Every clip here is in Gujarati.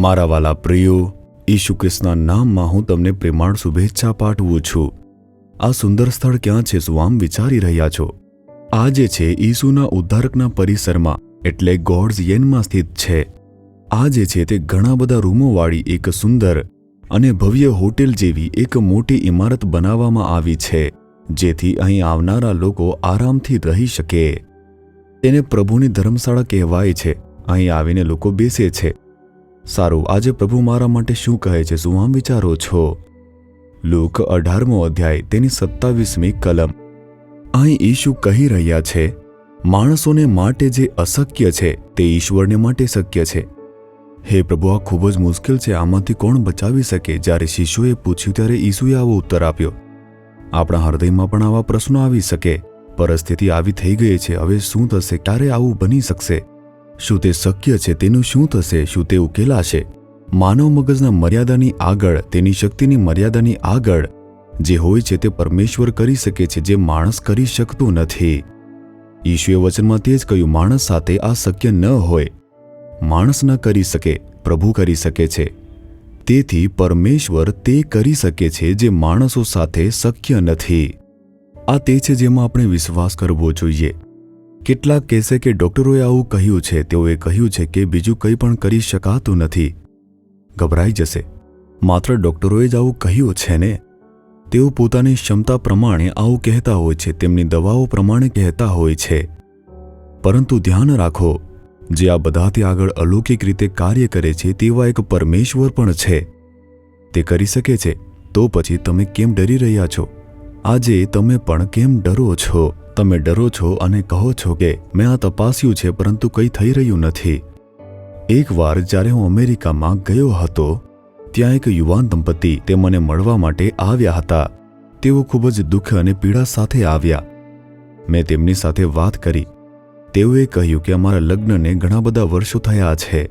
મારા વાલા પ્રિયો, ઈસુ ખ્રિસ્તના નામમાં હું તમને પ્રેમાળ શુભેચ્છા પાઠવું છું. આ સુંદર સ્થળ ક્યાં છે શું આમ વિચારી રહ્યા છો? આ જે છે ઈસુના ઉદ્ધારકના પરિસરમાં એટલે ગોડ્સ યેનમાં સ્થિત છે. આ જે છે તે ઘણા બધા રૂમોવાળી એક સુંદર અને ભવ્ય હોટેલ જેવી એક મોટી ઇમારત બનાવવામાં આવી છે, જેથી અહીં આવનારા લોકો આરામથી રહી શકે. તેને પ્રભુની ધર્મશાળા કહેવાય છે. અહીં આવીને લોકો બેસે છે. સારું, આજે પ્રભુ મારા માટે શું કહે છે શું આમ વિચારો છો? લૂક 18મો અધ્યાય તેની 27મી કલમ. અહીં ઈસુ કહી રહ્યા છે, માણસોને માટે જે અશક્ય છે તે ઈશ્વરને માટે શક્ય છે. હે પ્રભુ, આ ખૂબ જ મુશ્કેલ છે, આમાંથી કોણ બચાવી શકે? જ્યારે શિષ્યોએ પૂછ્યું ત્યારે ઈસુએ આવો ઉત્તર આપ્યો. આપણા હૃદયમાં પણ આવા પ્રશ્નો આવી શકે. પરિસ્થિતિ આવી થઈ ગઈ છે, હવે શું થશે? ક્યારે આવું બની શકશે? શું તે શક્ય છે? તેનું શું થશે? શું તે ઉકેલાશે? માનવ મગજના મર્યાદાની આગળ, તેની શક્તિની મર્યાદાની આગળ જે હોય છે તે પરમેશ્વર કરી શકે છે, જે માણસ કરી શકતો નથી. ઈશુએ વચનમાં તે જ કહ્યું, માણસ સાથે આ શક્ય ન હોય. માણસ ન કરી શકે, પ્રભુ કરી શકે છે. તેથી પરમેશ્વર તે કરી શકે છે જે માણસો સાથે શક્ય નથી. આ તે છે જેમાં આપણે વિશ્વાસ કરવો જોઈએ. કેટલાક કહેશે કે ડોક્ટરોએ આવું કહ્યું છે, તેઓએ કહ્યું છે કે બીજું કંઈ પણ કરી શકાતું નથી. ગભરાઈ જશે. માત્ર ડોક્ટરોએ જ આવું કહ્યું છે ને? તેઓ પોતાની ક્ષમતા પ્રમાણે આવું કહેતા હોય છે, તેમની દવાઓ પ્રમાણે કહેતા હોય છે. પરંતુ ધ્યાન રાખો, જે આ બધાથી આગળ અલૌકિક રીતે કાર્ય કરે છે તેવા એક પરમેશ્વર પણ છે. તે કરી શકે છે. તો પછી તમે કેમ ડરી રહ્યા છો? આજે તમે પણ કેમ ડરો છો? તમે ડરો છો અને કહો છો કે મેં આ તપાસ્યું છે પરંતુ કંઈ થઈ રહ્યું નથી. એકવાર જ્યારે હું અમેરિકામાં ગયો હતો, ત્યાં એક યુવાન દંપતી તે મને મળવા માટે આવ્યા હતા. તેઓ ખૂબ જ દુઃખ અને પીડા સાથે આવ્યા. મેં તેમની સાથે વાત કરી. તેઓએ કહ્યું કે અમારા લગ્નને ઘણા બધા વર્ષો થયા છે,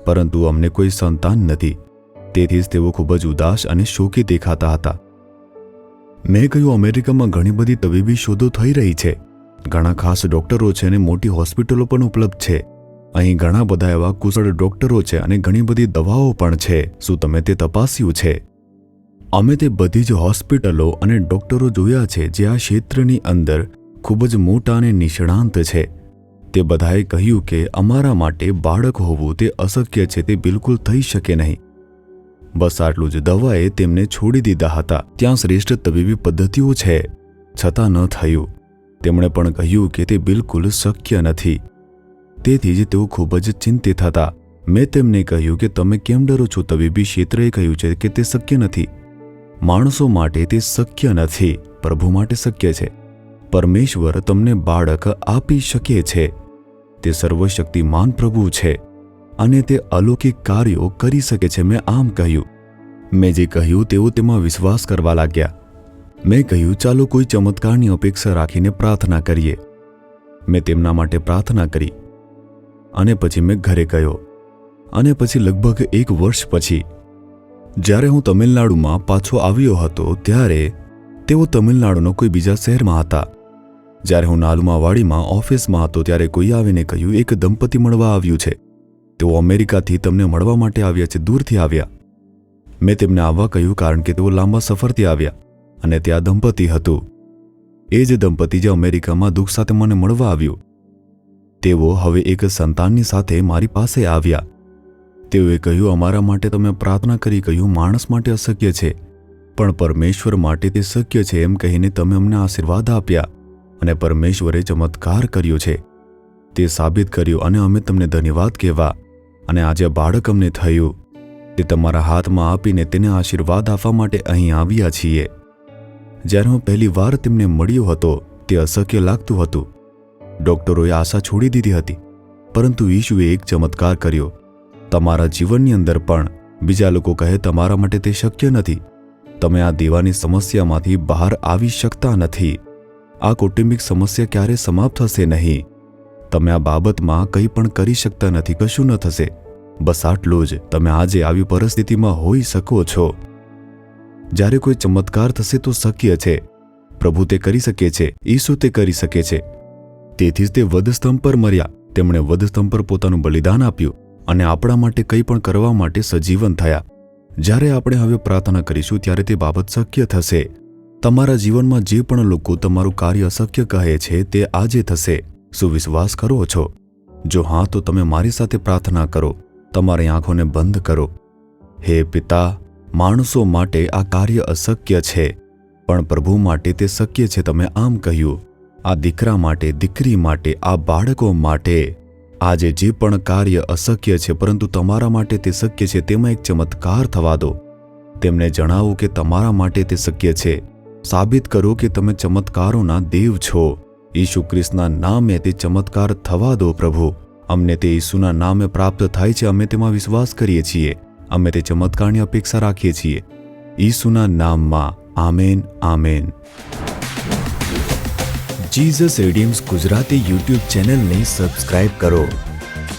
પરંતુ અમને કોઈ સંતાન નથી. તેથી જ તેઓ ખૂબ જ ઉદાસ અને શોકી દેખાતા હતા. મેં કહ્યું, અમેરિકામાં ઘણી બધી તબીબી શોધો થઈ રહી છે. ઘણા ખાસ ડોક્ટરો છે અને મોટી હોસ્પિટલો પણ ઉપલબ્ધ છે. અહીં ઘણા બધા એવા કુશળ ડોક્ટરો છે અને ઘણી બધી દવાઓ પણ છે. શું તમે તે તપાસ્યું છે? અમે તે બધી જ હોસ્પિટલો અને ડોક્ટરો જોયા છે જે આ ક્ષેત્રની અંદર ખૂબ જ મોટા અને નિષ્ણાંત છે. તે બધાએ કહ્યું કે અમારા માટે બાળક હોવું તે અશક્ય છે, તે બિલકુલ થઈ શકે નહીં. બસ આટલું જ. દવાએ તેમને છોડી દીધા હતા. ત્યાં શ્રેષ્ઠ તબીબી પદ્ધતિઓ છે, છતાં ન થયું. તેમણે પણ કહ્યું કે તે બિલકુલ શક્ય નથી. તેથી જ તેઓ ખૂબ જ ચિંતિત હતા. મેં તેમને કહ્યું કે તમે કેમ ડરો છો? તબીબી ક્ષેત્રએ કહ્યું છે કે તે શક્ય નથી. માણસો માટે તે શક્ય નથી, પ્રભુ માટે શક્ય છે. પરમેશ્વર તમને બાળક આપી શકે છે. તે સર્વશક્તિમાન પ્રભુ છે અને તે અલૌકિક કાર્યો કરી શકે છે. મેં આમ કહ્યું. મેં જે કહ્યું તેઓ તેમાં વિશ્વાસ કરવા લાગ્યા. મેં કહ્યું, ચાલો કોઈ ચમત્કારની અપેક્ષા રાખીને પ્રાર્થના કરીએ. મેં તેમના માટે પ્રાર્થના કરી અને પછી મેં ઘરે ગયો. અને પછી લગભગ 1 વર્ષ પછી જ્યારે હું તમિલનાડુમાં પાછો આવ્યો હતો, ત્યારે તેઓ તમિલનાડુનો કોઈ બીજા શહેરમાં હતા. જ્યારે હું નાલુમાવાડીમાં ઓફિસમાં હતો ત્યારે કોઈ આવીને કહ્યું, એક દંપતી મળવા આવ્યું છે. તેઓ અમેરિકાથી તમને મળવા માટે આવ્યા છે, દૂરથી આવ્યા. મેં તેમને આવવા કહ્યું કારણ કે તેઓ લાંબા સફરથી આવ્યા અને ત્યાં દંપતી હતું. એ જ દંપતી જે અમેરિકામાં દુઃખ સાથે મને મળવા આવ્યું. તેઓ હવે એક સંતાનની સાથે મારી પાસે આવ્યા. તેઓએ કહ્યું, અમારા માટે તમે પ્રાર્થના કરી. કહ્યું, માણસ માટે અશક્ય છે પણ પરમેશ્વર માટે તે શક્ય છે એમ કહીને તમે અમને આશીર્વાદ આપ્યા અને પરમેશ્વરે ચમત્કાર કર્યો છે. તે સાબિત કર્યું અને અમે તમને ધન્યવાદ કહેવા અને આજે બાળક અમને થયું. તે તમારા હાથમાં આપીને તેને આશીર્વાદ આપવા માટે અહીં આવ્યા છીએ. જ્યારે હું પહેલી વાર તેમને મળ્યો હતો, તે અશક્ય લાગતું હતું. ડોક્ટરોએ આશા છોડી દીધી હતી, પરંતુ ઈશુએ એક ચમત્કાર કર્યો. તમારા જીવનની અંદર પણ બીજા લોકો કહે તમારા માટે તે શક્ય નથી, તમે આ દેવાની સમસ્યામાંથી બહાર આવી શકતા નથી, આ કૌટુંબિક સમસ્યા ક્યારે સમાપ્ત થશે નહીં, તમે આ બાબતમાં કંઈ પણ કરી શકતા નથી, કશું ન થશે. બસ આટલું જ. તમે આજે આવી પરિસ્થિતિમાં હોઈ શકો છો. જ્યારે કોઈ ચમત્કાર થશે તો શક્ય છે. પ્રભુ તે કરી શકે છે, ઈસુ તે કરી શકે છે. તેથી જ તે વધસ્તંભ પર મર્યા. તેમણે વધસ્તંભ પર પોતાનું બલિદાન આપ્યું અને આપણા માટે કંઈ પણ કરવા માટે સજીવન થયા. જ્યારે આપણે હવે પ્રાર્થના કરીશું ત્યારે તે બાબત શક્ય થશે. તમારા જીવનમાં જે પણ લોકો તમારું કાર્ય અશક્ય કહે છે તે આજે થશે. શું વિશ્વાસ કરો છો? જો હા, તો તમે મારી સાથે પ્રાર્થના કરો. તમારી આંખોને બંધ કરો. હે પિતા, માણસો માટે આ કાર્ય અશક્ય છે, પણ પ્રભુ માટે તે શક્ય છે. તમે આમ કહ્યું. આ દીકરા માટે, દીકરી માટે, આ બાળકો માટે આજે જે પણ કાર્ય અશક્ય છે પરંતુ તમારા માટે તે શક્ય છે, તેમાં એક ચમત્કાર થવા દો. તેમને જણાવો કે તમારા માટે તે શક્ય છે. સાબિત કરો કે તમે ચમત્કારોના દેવ છો. ઈસુ ખ્રિસ્તના નામે તે ચમત્કાર થવા દો પ્રભુ. અમને તે ઈસુના નામે પ્રાપ્ત થાય છે. અમે તેમાં વિશ્વાસ કરીએ છીએ. અમે તે ચમત્કારની અપેક્ષા રાખીએ છીએ. ઈસુના નામમાં આમેન, આમેન. જીસસ રીડીમ્સ ગુજરાતી યુટ્યુબ ચેનલને સબસ્ક્રાઇબ કરો.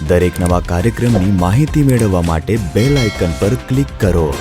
દરેક નવા કાર્યક્રમની માહિતી મેળવવા માટે બેલ આઇકન પર ક્લિક કરો.